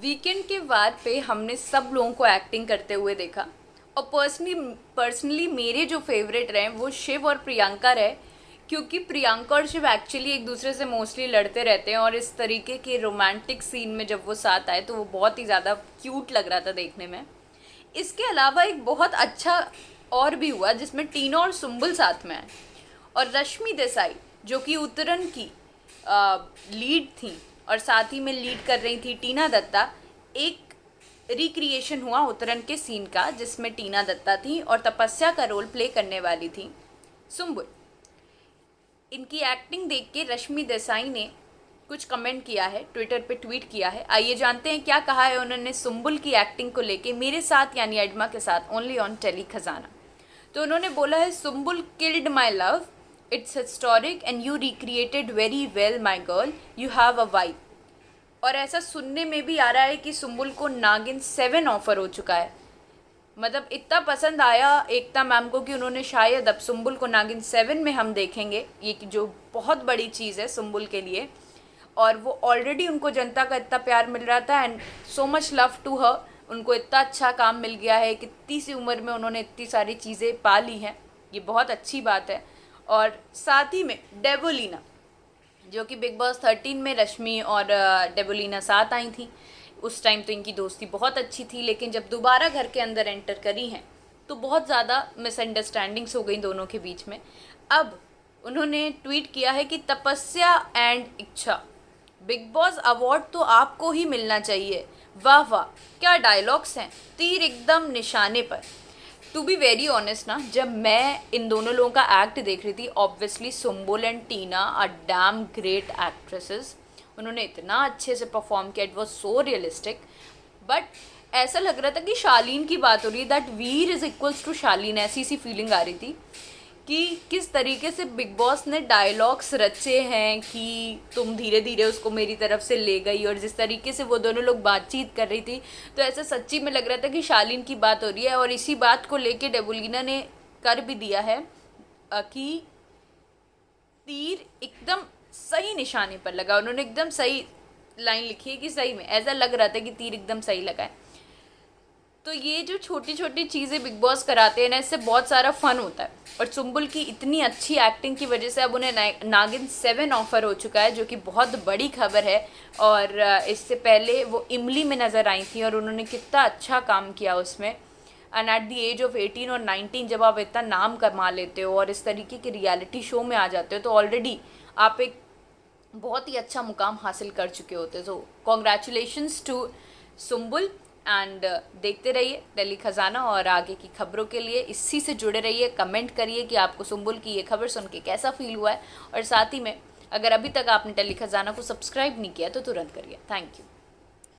Weekend के बाद पे हमने सब लोगों को एक्टिंग करते हुए देखा और पर्सनली मेरे जो फेवरेट रहे वो शिव और प्रियंका रहे, क्योंकि प्रियंका और शिव एक्चुअली एक दूसरे से मोस्टली लड़ते रहते हैं और इस तरीके के रोमांटिक सीन में जब वो साथ आए तो वो बहुत ही ज़्यादा क्यूट लग रहा था देखने में। इसके अलावा एक बहुत अच्छा और भी हुआ जिसमें टीना और सुम्बुल साथ में आए और रश्मि देसाई जो कि उत्तरन की लीड थी और साथ ही में लीड कर रही थी टीना दत्ता। एक रिक्रिएशन हुआ उत्तरन के सीन का जिसमें टीना दत्ता थी और तपस्या का रोल प्ले करने वाली थी सुम्बुल। इनकी एक्टिंग देख के रश्मि देसाई ने कुछ कमेंट किया है, ट्विटर पे ट्वीट किया है। आइए जानते हैं क्या कहा है उन्होंने सुम्बुल की एक्टिंग को लेके मेरे साथ यानी एडमा के साथ ओनली ऑन टेली खजाना। तो उन्होंने बोला है, Sumbul killed my love, it's historic and you recreated very well my girl, you have a vibe. और ऐसा सुनने में भी आ रहा है कि सुम्बुल को नागिन 7 ऑफर हो चुका है। मतलब इतना पसंद आया एकता मैम को कि उन्होंने शायद अब सुम्बुल को नागिन 7 में हम देखेंगे, ये जो बहुत बड़ी चीज़ है सुम्बुल के लिए। और वो ऑलरेडी उनको जनता का इतना प्यार मिल रहा था and so much love to her. उनको इतना अच्छा काम मिल गया है कि इतनी सी उम्र में उन्होंने इतनी सारी चीज़ें पा ली हैं, ये बहुत अच्छी बात है। और साथ ही में डेबोलिना जो कि बिग बॉस 13 में रश्मि और डेबोलिना साथ आई थी, उस टाइम तो इनकी दोस्ती बहुत अच्छी थी, लेकिन जब दोबारा घर के अंदर एंटर करी हैं तो बहुत ज़्यादा मिसअंडरस्टैंडिंग्स हो गई दोनों के बीच में। अब उन्होंने ट्वीट किया है कि तपस्या एंड इच्छा, बिग बॉस अवार्ड तो आपको ही मिलना चाहिए। वाह वाह, क्या डायलॉग्स हैं, तीर एकदम निशाने पर। टू बी वेरी ऑनेस्ट ना, जब मैं इन दोनों लोगों का एक्ट देख रही थी, obviously Sumbul and Tina are damn great actresses, उन्होंने इतना अच्छे से परफॉर्म किया, it was so realistic. But ऐसा लग रहा था कि शालीन की बात हो रही है, that Veer is equals to Shaleen, ऐसी सी फीलिंग आ रही थी कि किस तरीके से बिग बॉस ने डायलॉग्स रचे हैं कि तुम धीरे धीरे उसको मेरी तरफ से ले गई, और जिस तरीके से वो दोनों लोग बातचीत कर रही थी तो ऐसा सच्ची में लग रहा था कि शालीन की बात हो रही है। और इसी बात को लेके डेबोलिना ने कर भी दिया है कि तीर एकदम सही निशाने पर लगा। उन्होंने एकदम सही लाइन लिखी है कि सही में ऐसा लग रहा था कि तीर एकदम सही लगा है। तो ये जो छोटी छोटी चीज़ें बिग बॉस कराते हैं ना, इससे बहुत सारा फन होता है। और सुम्बुल की इतनी अच्छी एक्टिंग की वजह से अब उन्हें नागिन 7 ऑफर हो चुका है, जो कि बहुत बड़ी खबर है। और इससे पहले वो इमली में नज़र आई थी और उन्होंने कितना अच्छा काम किया उसमें। And at the age of 18 और 19 जब आप इतना नाम कमा लेते हो और इस तरीके के रियलिटी शो में आ जाते हो तो ऑलरेडी आप एक बहुत ही अच्छा मुकाम हासिल कर चुके होते। So congratulations to Sumbul and देखते रहिए टेली खजाना, और आगे की खबरों के लिए इसी से जुड़े रहिए। कमेंट करिए कि आपको सुम्बुल की ये खबर सुन के कैसा फील हुआ है, और साथ ही में अगर अभी तक आपने टेली खजाना को सब्सक्राइब नहीं किया तो तुरंत करिए। Thank you.